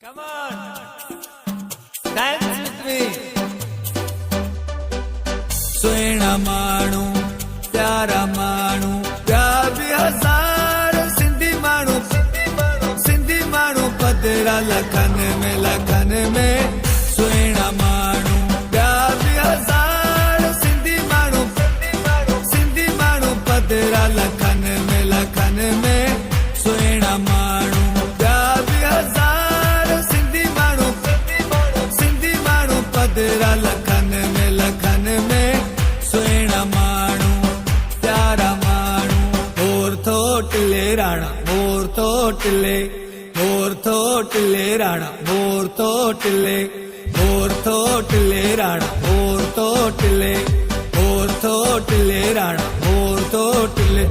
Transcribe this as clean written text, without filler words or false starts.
Come on, dance with me. सुहिणा माण्हू प्यारा माण्हू प्यार भी हजार सिंधी माण्हू पधरा लखन में सुहिणा माण्हू प्यार भी हजार सिंधी माण्हू पधरा लखन में सुहिणा माण्हू प्यार भी हजार सिंधी माण्हू पधरा लखन में सुहिणा माण्हू प्यारा माण्हू मोर थोटले राणा मोर थोटले राणा मोर थोटले राणा मोर थोटले राणा मोर थोटले